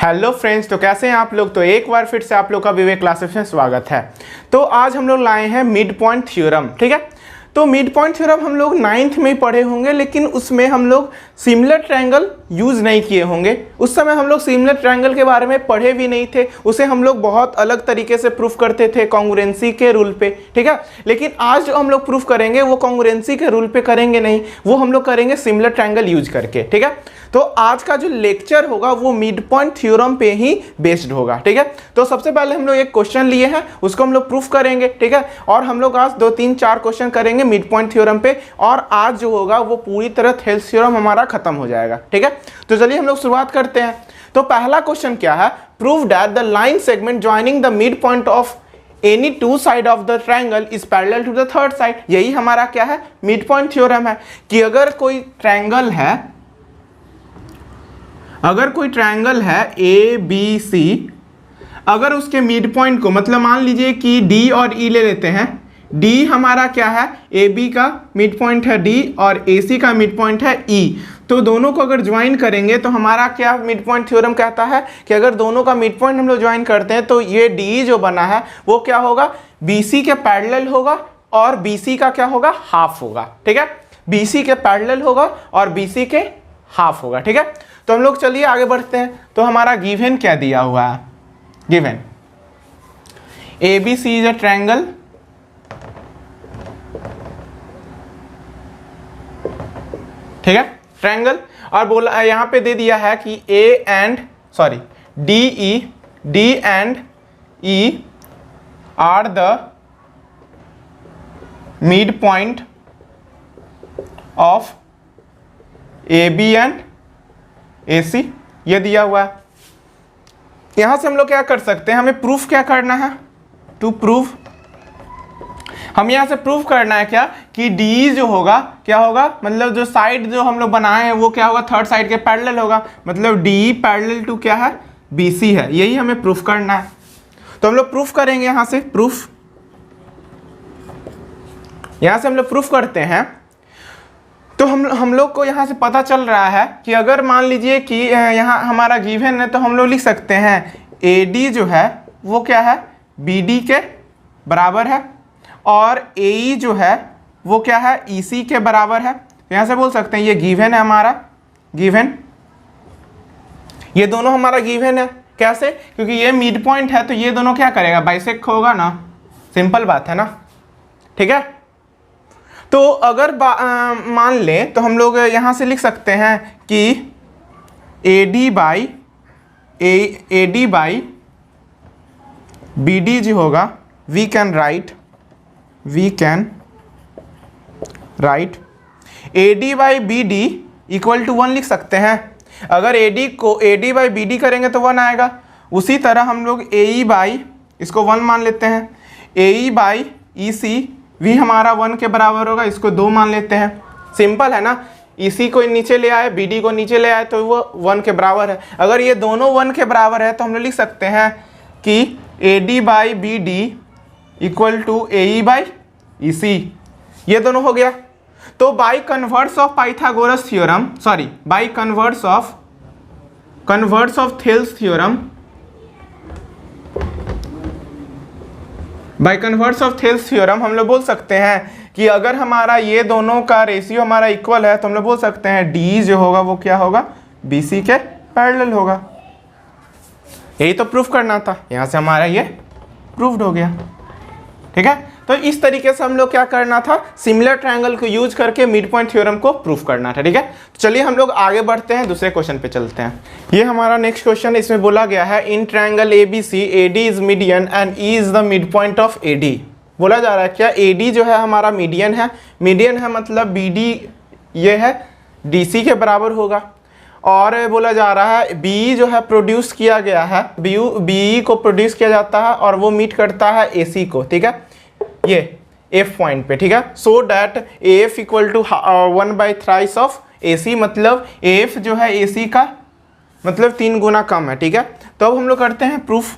Hello friends, तो कैसे हैं आप लोग। तो एक बार फिर से आप लोग का विवेक क्लासेस में स्वागत है। तो आज हम लोग लाए हैं मिड पॉइंट थ्योरम। ठीक है, तो मिड पॉइंट थ्योरम हम लोग 9th में ही पढ़े होंगे, लेकिन उसमें हम लोग सिमिलर ट्रायंगल यूज़ नहीं किए होंगे। उस समय हम लोग सिमिलर ट्रायंगल के बारे में पढ़े भी नहीं थे, उसे हम लोग बहुत अलग तरीके से प्रूफ करते थे कॉन्ग्रुएंसी के रूल पे। ठीक है, लेकिन आज जो हम लोग प्रूफ करेंगे वो कॉन्ग्रुएंसी के रूल पे करेंगे नहीं, वो हम लोग करेंगे सिमिलर ट्रायंगल यूज करके। ठीक है, तो आज का जो लेक्चर होगा वो मिड पॉइंट थ्योरम पे ही बेस्ड होगा। ठीक है, तो सबसे पहले हम लोग एक क्वेश्चन लिए हैं, उसको हम लोग प्रूफ करेंगे। ठीक है, और हम लोग आज 2 3 4 क्वेश्चन करेंगे मिड पॉइंट थ्योरम पे, और आज जो होगा वो पूरी तरह थेल्स थ्योरम हमारा खत्म हो जाएगा। ठीक है, तो चलिए हम लोग शुरुआत करते हैं। तो पहला क्वेश्चन क्या है, prove that the line segment joining the mid point of any two side of the triangle is parallel to the third side. यही हमारा क्या है, मिड पॉइंट थ्योरम है कि अगर कोई ट्रायंगल है ए बी सी, अगर उसके मिड पॉइंट को, मतलब मान लीजिए कि डी और ई ले लेते हैं। डी हमारा क्या है, ए बी का मिड पॉइंट है डी और ए सी का मिड पॉइंट है ई। तो दोनों को अगर ज्वाइन करेंगे तो हमारा क्या मिड पॉइंट थ्योरम कहता है कि अगर दोनों का मिड पॉइंट हम लोग ज्वाइन करते हैं तो ये डी जो बना है वो क्या होगा, बी सी के पैरेलल होगा और बी सी का क्या होगा, हाफ होगा। ठीक है, बी सी के पैरेलल होगा और बी सी के हाफ होगा। ठीक है, तो हम लोग चलिए आगे बढ़ते हैं। तो हमारा गिवन क्या दिया हुआ है, given A B C is a triangle, ठीक है, ट्रायंगल, और बोला यहां पे दे दिया है कि D and E are the mid point of A B and A C, ये दिया हुआ है। यहां से हम लोग क्या कर सकते हैं, हमें प्रूफ क्या करना है, टू प्रूव, हम यहां से प्रूफ करना है क्या कि डी जो होगा क्या होगा, मतलब जो साइड जो हम लोग बनाए हैं वो क्या होगा, थर्ड साइड के पैरेलल होगा, मतलब डी पैरेलल टू क्या है, बी सी है। यही हमें प्रूफ करना है। तो हम लोग प्रूफ करेंगे यहां से, प्रूफ, यहां से हम लोग प्रूफ करते हैं। तो हम लोग को यहाँ से पता चल रहा है कि अगर मान लीजिए कि यहाँ हमारा गिवन है तो हम लोग लिख सकते हैं ए डी जो है वो क्या है, बी डी के बराबर है, और ए ई जो है वो क्या है, ई सी के बराबर है। तो यहाँ से बोल सकते हैं ये गिवन है हमारा, गिवन, ये दोनों हमारा गिवन है। कैसे, क्योंकि ये मिड पॉइंट है तो ये दोनों क्या करेगा, बाइसेक्ट होगा ना, सिंपल बात है ना। ठीक है, तो अगर मान लें तो हम लोग यहाँ से लिख सकते हैं कि A D by B D जो होगा, we can write A D by B D equal to 1 लिख सकते हैं। अगर ए डी को A D by B D करेंगे तो 1 आएगा। उसी तरह हम लोग ए ई बाई, इसको 1 मान लेते हैं, ए E by E C, we हमारा 1 के बराबर होगा, इसको 2 मान लेते हैं। सिंपल है ना, इसी को नीचे ले आए, बी डी को नीचे ले आए तो वो 1 के बराबर है। अगर ये दोनों 1 के बराबर है तो हम लोग लिख सकते हैं कि A D by B D equal to A E by E C, ये दोनों हो गया। तो by converse of Pythagoras theorem, sorry by converse of Thales theorem, by converse of Thales theorem हम लोग बोल सकते हैं कि अगर हमारा ये दोनों का रेशियो हमारा इक्वल है तो हम लोग बोल सकते हैं डी जो होगा वो क्या होगा, बी सी के पैरेलल होगा। यही तो प्रूफ करना था, यहाँ से हमारा ये प्रूफ्ड हो गया। ठीक है, तो इस तरीके से हम लोग क्या करना था, सिमिलर ट्रायंगल को यूज करके मिड पॉइंट थ्योरम को प्रूफ करना था। ठीक है, तो चलिए हम लोग आगे बढ़ते हैं, दूसरे क्वेश्चन पे चलते हैं। ये हमारा नेक्स्ट क्वेश्चन, इसमें बोला गया है in triangle A B C A D is median and E is the mid point of A D. बोला जा रहा है क्या ए डी जो है हमारा मीडियन है, मीडियन है मतलब बी डी ये है डी सी के बराबर होगा, और बोला जा रहा है बी जो है प्रोड्यूस किया गया है, बी को प्रोड्यूस किया जाता है और वो मीट करता है ए सी को। ठीक है, ये एफ पॉइंट पे। ठीक है, so that F equal to 1/3 of A C, मतलब एफ जो है ए सी का मतलब 3 गुना कम है। ठीक है, तो अब हम लोग करते हैं प्रूफ।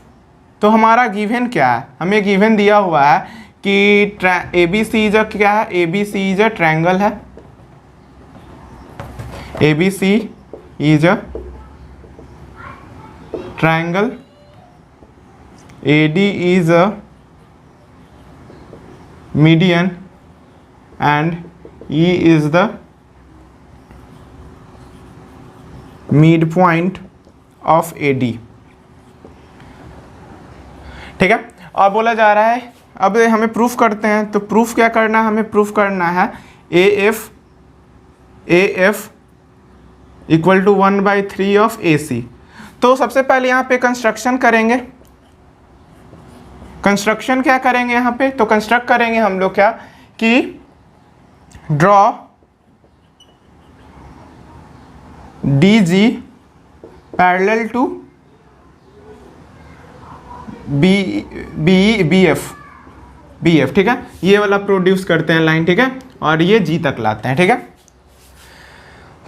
तो हमारा गिवन क्या है, हमें गिवन दिया हुआ है कि ए बी सी इज क्या है, A B C is a triangle है, ABC is a triangle AD is a median and E is the midpoint of AD। ठीक है, और बोला जा रहा है अब हमें प्रूफ करते हैं। तो प्रूफ क्या करना है, हमें प्रूफ करना है AF equal to 1/3 of AC। तो सबसे पहले यहाँ पे कंस्ट्रक्शन करेंगे। कंस्ट्रक्शन क्या करेंगे यहाँ पे, तो कंस्ट्रक्ट करेंगे हम लोग क्या कि draw DG parallel to BF। ठीक है, ये वाला प्रोड्यूस करते हैं लाइन। ठीक है, और ये G तक लाते हैं। ठीक है,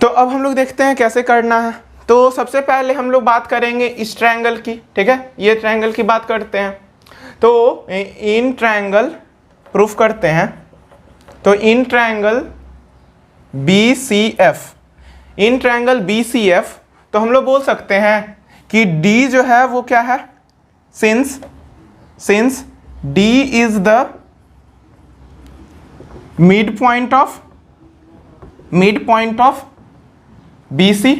तो अब हम लोग देखते हैं कैसे करना है। तो सबसे पहले हम लोग बात करेंगे इस ट्रायंगल की। ठीक है, ये ट्रायंगल की बात करते हैं। तो इन ट्रायंगल प्रूफ करते हैं। तो in triangle BCF, in triangle BCF, तो हम लोग बोल सकते हैं कि D जो है वो क्या है, since D is the midpoint of BC,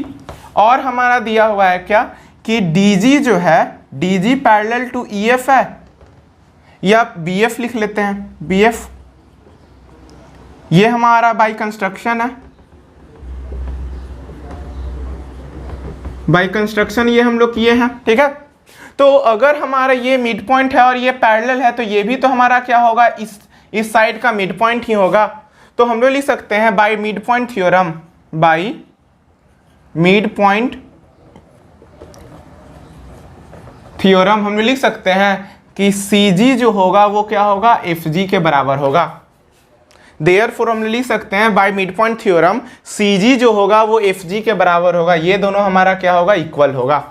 और हमारा दिया हुआ है क्या कि DG जो है, DG पैरेलल टू EF है, या BF लिख लेते हैं, BF। ये हमारा बाय कंस्ट्रक्शन है, बाय कंस्ट्रक्शन ये हम लोग किए हैं। ठीक है, तो अगर हमारा ये मिड पॉइंट है और ये पैरेलल है, तो ये भी तो हमारा क्या होगा, इस साइड का मिड पॉइंट ही होगा। तो हम लोग लिख सकते हैं by mid point theorem, by mid point theorem हम लोग लिख सकते हैं कि CG जो होगा वो क्या होगा, FG के बराबर होगा। देयरफॉर हम लिख सकते हैं by mid point theorem CG जो होगा वो FG के बराबर होगा। ये दोनों हमारा क्या होगा, इक्वल होगा।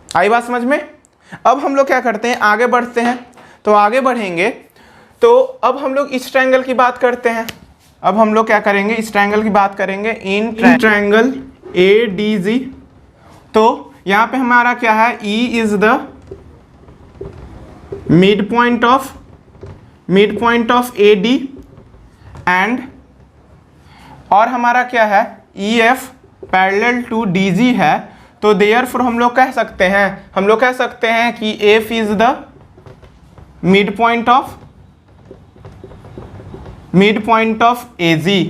आई बात समझ में। अब हम लोग क्या करते हैं, आगे बढ़ते हैं। तो आगे बढ़ेंगे तो अब हम लोग इस ट्रायंगल की बात करते हैं। अब हम लोग क्या करेंगे, इस ट्रायंगल की बात करेंगे, इन ट्रायंगल ADG। तो यहाँ पे हमारा क्या है, E is the midpoint of AD and, और हमारा क्या है, EF पैरेलल टू DG है। तो देयरफॉर हम लोग कह सकते हैं कि F is the midpoint of AG।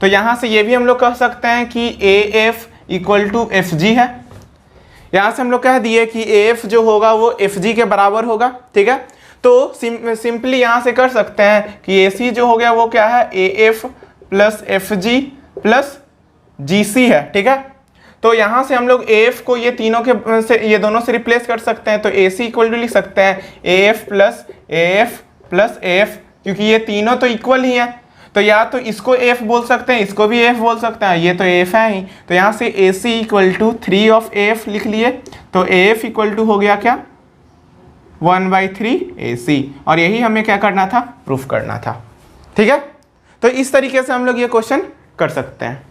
तो यहाँ से ये भी हम लोग कह सकते हैं कि AF इक्वल टू FG है। यहाँ से हम लोग कह दिए कि AF जो होगा वो FG के बराबर होगा। ठीक है, तो सिंपली यहाँ से कर सकते हैं कि AC जो हो गया वो क्या है, AF plus FG plus GC है। ठीक है, तो यहाँ से हम लोग AF को ये तीनों के से, ये दोनों से रिप्लेस कर सकते हैं। तो AC इक्वल टू लिख सकते हैं AF प्लस AF, क्योंकि ये तीनों तो इक्वल ही हैं। तो या तो इसको F बोल सकते हैं, इसको भी F बोल सकते हैं, ये तो F है ही। तो यहाँ से AC equal to 3 of AF लिख लिए। तो AF इक्वल टू हो गया क्या, 1/3 AC। और यही हमें क्या करना था, प्रूफ करना था। ठीक है, तो इस तरीके से हम लोग ये क्वेश्चन कर सकते हैं।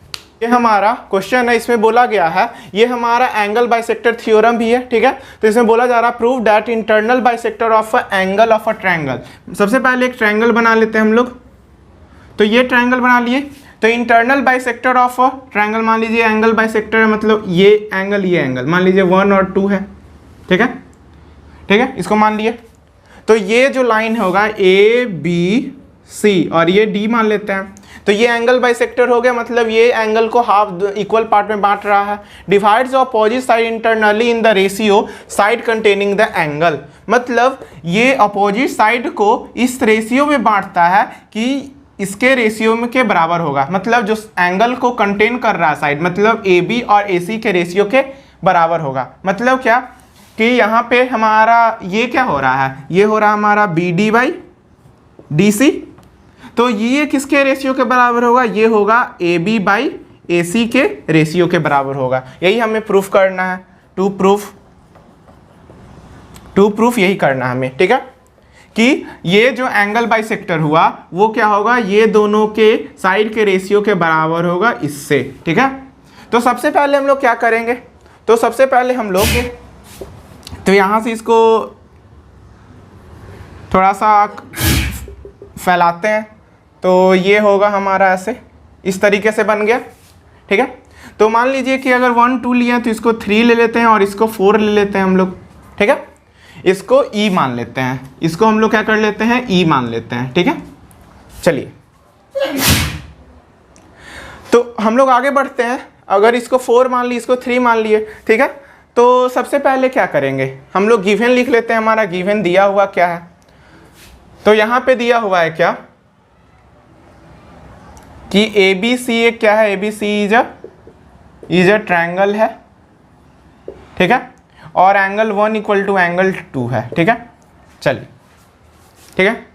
ये हमारा क्वेश्चन है, इसमें बोला गया है, ये हमारा एंगल बाइसेक्टर थ्योरम भी है। ठीक है, तो इसमें बोला जा रहा, prove that internal bisector of a angle of a triangle. सबसे पहले एक ट्रायंगल बना लेते हैं हम लोग। तो ये ट्रायंगल बना लिए। तो internal bisector of a triangle, मान लीजिए एंगल बाइसेक्टर मतलब ये एंगल मान लीजिए 1 और 2 है। ठीक है, इसको मान लिए। तो ये जो लाइन होगा ABC और ये D मान लेते हैं। तो ये एंगल बाइसेक्टर हो गया, मतलब ये एंगल को हाफ इक्वल पार्ट में बांट रहा है। Divides opposite side internally in the ratio side containing the angle, मतलब ये अपोजिट साइड को इस रेशियो में बांटता है कि इसके रेशियो में के बराबर होगा। मतलब जो एंगल को कंटेन कर रहा है साइड, मतलब AB और AC के रेशियो के बराबर होगा। मतलब क्या कि यहाँ पे हमारा ये क्या हो रहा है, ये हो रहा हमारा BD/DC। तो ये किसके रेशियो के बराबर होगा, ये होगा AB/AC के रेशियो के बराबर होगा। यही हमें प्रूफ करना है, टू प्रूफ यही करना है हमें। ठीक है, कि ये जो एंगल बाइसेक्टर हुआ वो क्या होगा, ये दोनों के साइड के रेशियो के बराबर होगा इससे। ठीक है, तो सबसे पहले हम लोग क्या करेंगे, तो सबसे पहले हम लोग तो यहाँ से इसको थोड़ा सा फैलाते हैं, तो ये होगा हमारा ऐसे, इस तरीके से बन गया। ठीक है, तो मान लीजिए कि अगर 1 2 लिए तो इसको 3 ले लेते हैं और इसको 4 ले लेते हैं हम लोग। ठीक है, इसको ई मान लेते हैं, इसको हम लोग क्या कर लेते हैं, ई मान लेते हैं। ठीक है, चलिए तो हम लोग आगे बढ़ते हैं। अगर इसको 4 मान लिए, इसको 3 मान लिए, ठीक है, तो सबसे पहले क्या करेंगे, हम लोग गिवन लिख लेते हैं। हमारा गिवन दिया हुआ क्या है, तो यहाँ पे दिया हुआ है क्या कि ए बी सी एक क्या है, A B C is a triangle है। ठीक है, और एंगल 1 इक्वल टू एंगल 2 है। ठीक है, चलिए ठीक है,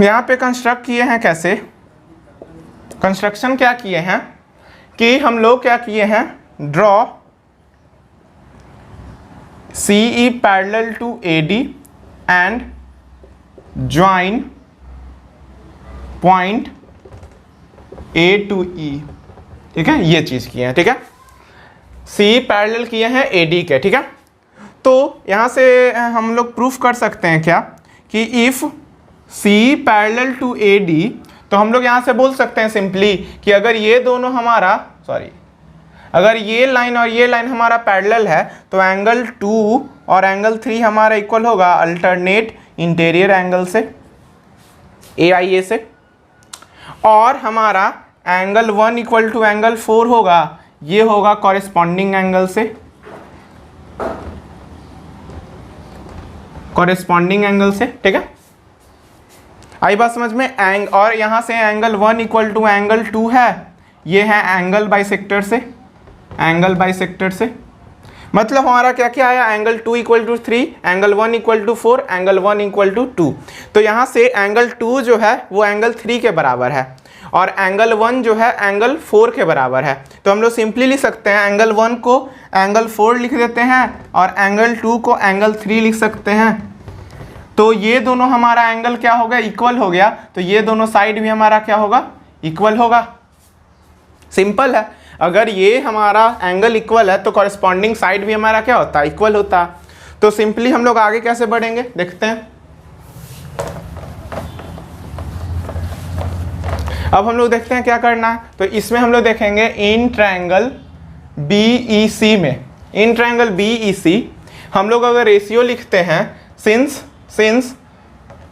यहाँ पे कंस्ट्रक्ट किए हैं। कैसे कंस्ट्रक्शन क्या किए हैं कि हम लोग क्या किए हैं, draw C E parallel to A D and join point A to E. ठीक है, ये चीज किए हैं। ठीक है, सी पैरेलल किए हैं ए डी के। ठीक है, तो यहां से हम लोग प्रूफ कर सकते हैं क्या कि if C parallel to A D, तो हम लोग यहां से बोल सकते हैं सिंपली कि अगर ये दोनों हमारा अगर ये लाइन और ये लाइन हमारा पैरेलल है तो एंगल 2 और एंगल 3 हमारा इक्वल होगा अल्टरनेट इंटीरियर एंगल से, ए आई ए से, और हमारा एंगल 1 इक्वल टू एंगल 4 होगा, ये होगा कॉरेस्पॉन्डिंग एंगल से, कॉरेस्पॉन्डिंग एंगल से। ठीक है, आई बात समझ में। और यहां से एंगल 1 इक्वल टू एंगल 2 है, ये है एंगल बाइसेक्टर से, एंगल बाइसेक्टर से। मतलब हमारा क्या क्या आया, angle 2 equal to 3, angle 1 equal to 4, angle 1 equal to 2। तो यहाँ से एंगल 2 जो है वो एंगल 3 के बराबर है और एंगल 1 जो है एंगल 4 के बराबर है। तो हम लोग सिंपली लिख सकते हैं, एंगल 1 को एंगल 4 लिख देते हैं और एंगल 2 को एंगल 3 लिख सकते हैं। तो ये दोनों हमारा एंगल क्या हो गया, इक्वल हो गया। तो ये दोनों साइड भी हमारा क्या होगा, इक्वल होगा। सिंपल है, अगर ये हमारा एंगल इक्वल है तो कॉरेस्पॉन्डिंग साइड भी हमारा क्या होता है, इक्वल होता। तो सिंपली हम लोग आगे कैसे बढ़ेंगे देखते हैं। अब हम लोग देखते हैं क्या करना है। तो इसमें हम लोग देखेंगे इन ट्रायंगल BEC में, इन ट्रायंगल BEC हम लोग अगर रेशियो लिखते हैं, सिंस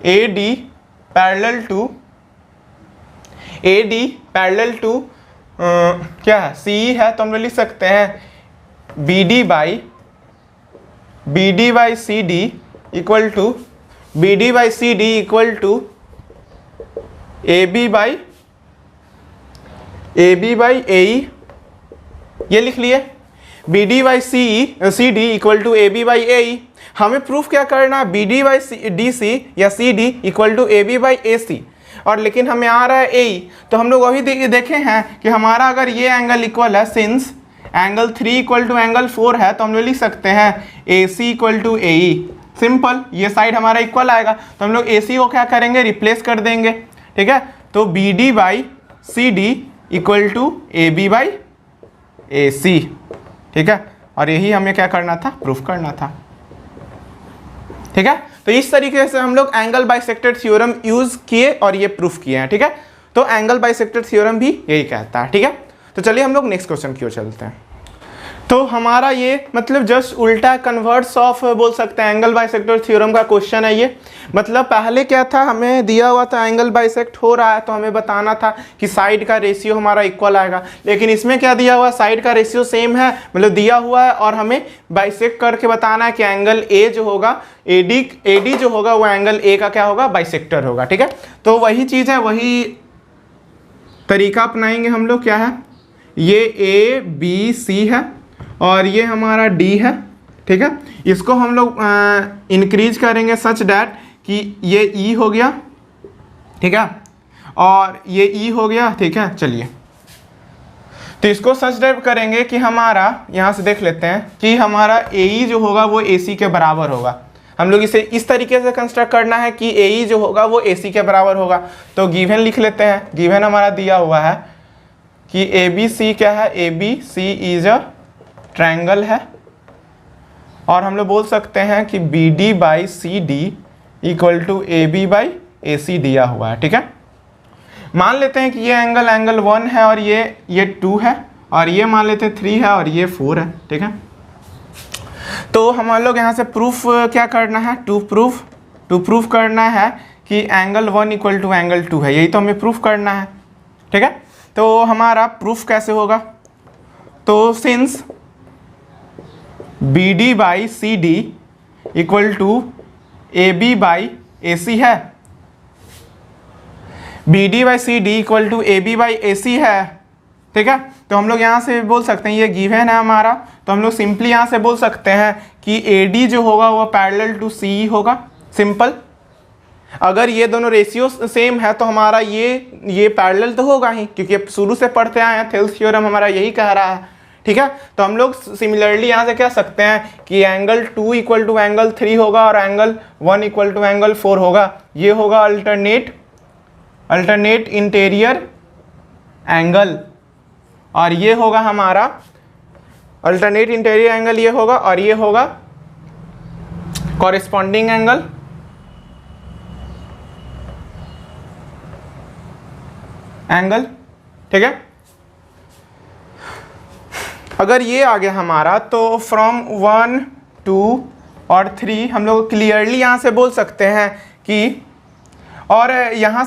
AD पैरेलल टू क्या है, CE है, तो हम लोग लिख सकते हैं BD by CD equal to AB by AE, ये लिख लिए। BD by CD equal to AB by AE। हमें प्रूफ क्या करना, BD बाई DC या CD equal to AB by AC, और लेकिन हमें आ रहा है AE। तो हम लोग अभी देखे हैं कि हमारा अगर ये एंगल इक्वल है, since angle 3 equal to angle 4 है, तो हम लोग लिख सकते हैं AC equal to AE। Simple, ये साइड हमारा इक्वल आएगा तो हम लोग AC को क्या करेंगे, रिप्लेस कर देंगे। ठीक है, तो BD by CD equal to AB by AC। ठीक है, और यही हमें क्या करना था, प्रूफ करना था। ठीक है, तो इस तरीके से हम लोग एंगल बाइसेक्टर थ्योरम यूज किए और ये प्रूफ किए हैं। ठीक है, तो एंगल बाइसेक्टर थ्योरम भी यही कहता है। ठीक है, तो चलिए हम लोग नेक्स्ट क्वेश्चन की ओर चलते हैं। तो हमारा ये मतलब जस्ट उल्टा कन्वर्ट्स ऑफ बोल सकते हैं एंगल बाइसेक्टर थ्योरम का क्वेश्चन है ये। मतलब पहले क्या था, हमें दिया हुआ था एंगल बाइसेक्ट हो रहा है तो हमें बताना था कि साइड का रेशियो हमारा इक्वल आएगा, लेकिन इसमें क्या दिया हुआ, साइड का रेशियो सेम है, मतलब दिया हुआ है और हमें बाइसेक्ट करके बताना है कि एंगल ए जो होगा AD जो होगा वो एंगल ए का क्या होगा, बाइसेक्टर होगा। ठीक है, तो वही चीज़ है, वही तरीका अपनाएंगे हम लोग। क्या है, ये ABC है और ये हमारा D है। ठीक है, इसको हम लोग इंक्रीज करेंगे सच डैट कि ये E हो गया। ठीक है, और ये E हो गया। ठीक है, चलिए तो इसको सच डैट करेंगे कि हमारा यहाँ से देख लेते हैं कि हमारा AE जो होगा वो AC के बराबर होगा। हम लोग इसे इस तरीके से कंस्ट्रक्ट करना है कि AE जो होगा वो AC के बराबर होगा। तो गिवन लिख लेते हैं, गिवन हमारा दिया हुआ है कि ABC क्या है, ABC इज अ ट्रायंगल है। और हम लोग बोल सकते हैं कि B D by C D equal to A B by A C दिया हुआ है। ठीक है, मान लेते हैं कि ये एंगल 1 है और ये 2 है और ये मान लेते हैं 3 है और ये 4 है। ठीक है, तो हम लोग यहाँ से प्रूफ क्या करना है, टू प्रूफ करना है कि एंगल 1 इक्वल टू एंगल 2 है, यही तो हमें प्रूफ करना है। ठीक है, तो हमारा प्रूफ कैसे होगा, तो since B D by C D equal to A B by A C है, B D by C D equal to A B by A C है। ठीक है, तो हम लोग यहाँ से बोल सकते हैं ये गिवन है हमारा, तो हम लोग सिंपली यहाँ से बोल सकते हैं कि ए डी जो होगा वो पैरेलल टू सी होगा। सिंपल, अगर ये दोनों रेशियो सेम है तो हमारा ये पैरेलल तो होगा ही, क्योंकि शुरू से पढ़ते आए हैं, थेल्स थ्योरम हमारा यही कह रहा है। ठीक है, तो हम लोग सिमिलरली यहाँ से कह सकते हैं कि एंगल 2 इक्वल टू एंगल 3 होगा और एंगल 1 इक्वल टू एंगल 4 होगा। ये होगा अल्टरनेट इंटीरियर एंगल और ये होगा हमारा अल्टरनेट इंटीरियर एंगल, ये होगा और ये होगा कॉरेस्पॉन्डिंग एंगल। ठीक है, अगर ये आ गया हमारा तो फ्रॉम 1 2 और 3 हम लोग क्लियरली यहाँ से बोल सकते हैं कि, और यहाँ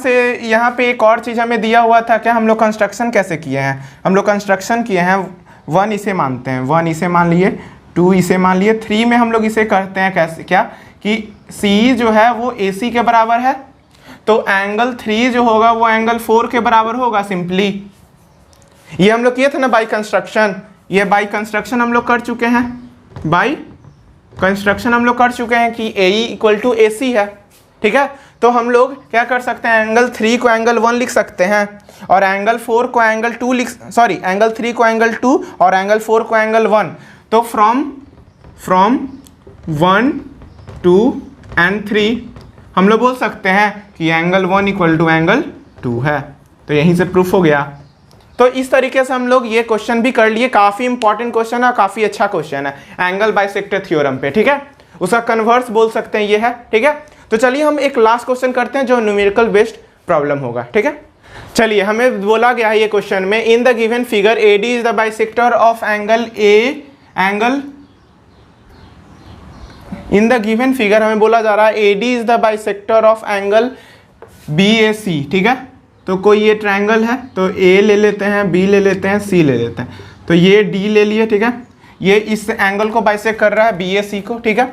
पे एक और चीज़ हमें दिया हुआ था क्या, हम लोग कंस्ट्रक्शन कैसे किए हैं, हम लोग कंस्ट्रक्शन किए हैं 1 इसे मानते हैं, 1 इसे मान लिए, 2 इसे मान लिए, 3 में हम लोग इसे करते हैं कैसे, क्या कि C जो है वो AC के बराबर है, तो एंगल 3 जो होगा वो एंगल 4 के बराबर होगा। सिंपली ये हम लोग किए थे ना बाई कंस्ट्रक्शन, ये बाई कंस्ट्रक्शन हम लोग कर चुके हैं, बाई कंस्ट्रक्शन हम लोग कर चुके हैं कि AE इक्वल टू AC है। ठीक है, तो हम लोग क्या कर सकते हैं, एंगल 3 को एंगल 1 लिख सकते हैं और एंगल 4 को एंगल 2 एंगल 3 को एंगल 2 और एंगल 4 को एंगल 1। तो फ्रॉम 1 2 एंड 3 हम लोग बोल सकते हैं कि एंगल 1 इक्वल टू एंगल 2 है। तो यहीं से प्रूफ हो गया। तो इस तरीके से हम लोग ये क्वेश्चन भी कर लिए, काफ़ी इंपॉर्टेंट क्वेश्चन है, काफ़ी अच्छा क्वेश्चन है एंगल बाइसेक्टर थ्योरम पे। ठीक है, उसका कन्वर्स बोल सकते हैं ये है। ठीक है, तो चलिए हम एक लास्ट क्वेश्चन करते हैं जो न्यूमेरिकल बेस्ड प्रॉब्लम होगा। ठीक है, चलिए हमें बोला गया है ये क्वेश्चन में, in the given figure AD is the bisector of angle in the given figure हमें बोला जा रहा है AD is the bisector of angle BAC। ठीक है, तो कोई ये ट्रायंगल है तो A ले लेते हैं, B ले लेते हैं, C ले लेते हैं, तो ये D ले लिए। ठीक है, ये इस एंगल को बाइसेक्ट कर रहा है BAC को। ठीक है,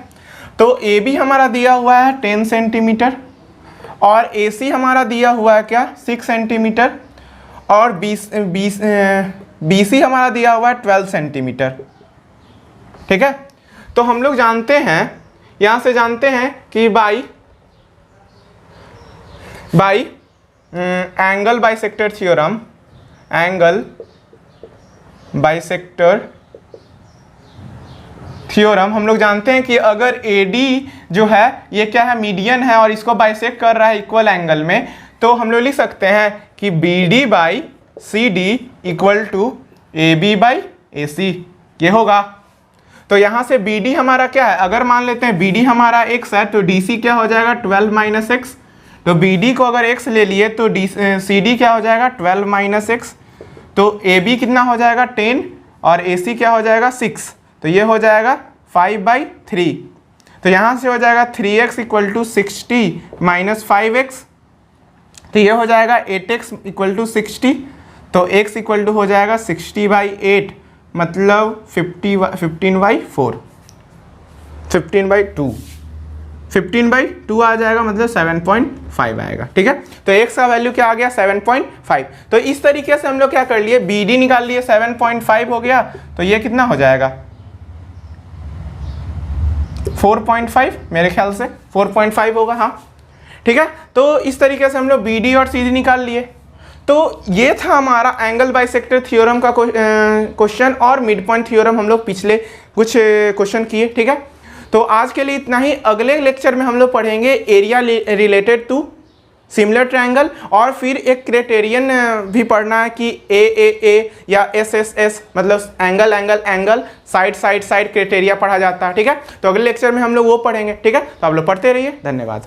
तो AB हमारा दिया हुआ है 10 सेंटीमीटर और AC हमारा दिया हुआ है क्या 6 सेंटीमीटर और BC हमारा दिया हुआ है 12 सेंटीमीटर। ठीक है, तो हम लोग जानते हैं, यहाँ से जानते हैं कि by angle bisector theorem, angle bisector theorem हम लोग जानते हैं कि अगर AD जो है ये क्या है, मीडियन है और इसको बाइसेक्ट कर रहा है इक्वल एंगल में, तो हम लोग लिख सकते हैं कि BD by CD equal to AB by AC ये होगा। तो यहाँ से BD हमारा क्या है, अगर मान लेते हैं BD हमारा x है तो DC क्या हो जाएगा 12 माइनस एक्स, तो BD को अगर x ले लिए तो CD क्या हो जाएगा 12 माइनस एक्स, तो AB कितना हो जाएगा 10 और AC क्या हो जाएगा 6, तो ये हो जाएगा 5/3। तो यहाँ से हो जाएगा 3x equal to 60 minus 5x, तो ये हो जाएगा 8x इक्वल टू 60, तो x इक्वल टू हो जाएगा 60/8 मतलब 15/4, 15/2 आ जाएगा मतलब 7.5 आएगा। ठीक है, तो x का वैल्यू क्या आ गया 7.5। तो इस तरीके से हम लोग क्या कर लिए, BD निकाल लिए, 7.5 हो गया, तो ये कितना हो जाएगा 4.5, मेरे ख्याल से 4.5 होगा। हाँ ठीक है, तो इस तरीके से हम लोग BD और CD निकाल लिए। तो ये था हमारा एंगल बाइसेक्टर थ्योरम का क्वेश्चन और मिड पॉइंट थ्योरम हम लोग पिछले कुछ क्वेश्चन किए। ठीक है, तो आज के लिए इतना ही। अगले लेक्चर में हम लोग पढ़ेंगे area related to similar triangle, और फिर एक क्राइटेरियन भी पढ़ना है कि ए या एस मतलब angle angle angle, side side side criteria पढ़ा जाता है। ठीक है, तो अगले लेक्चर में हम लोग वो पढ़ेंगे। ठीक है, तो आप लोग पढ़ते रहिए। धन्यवाद।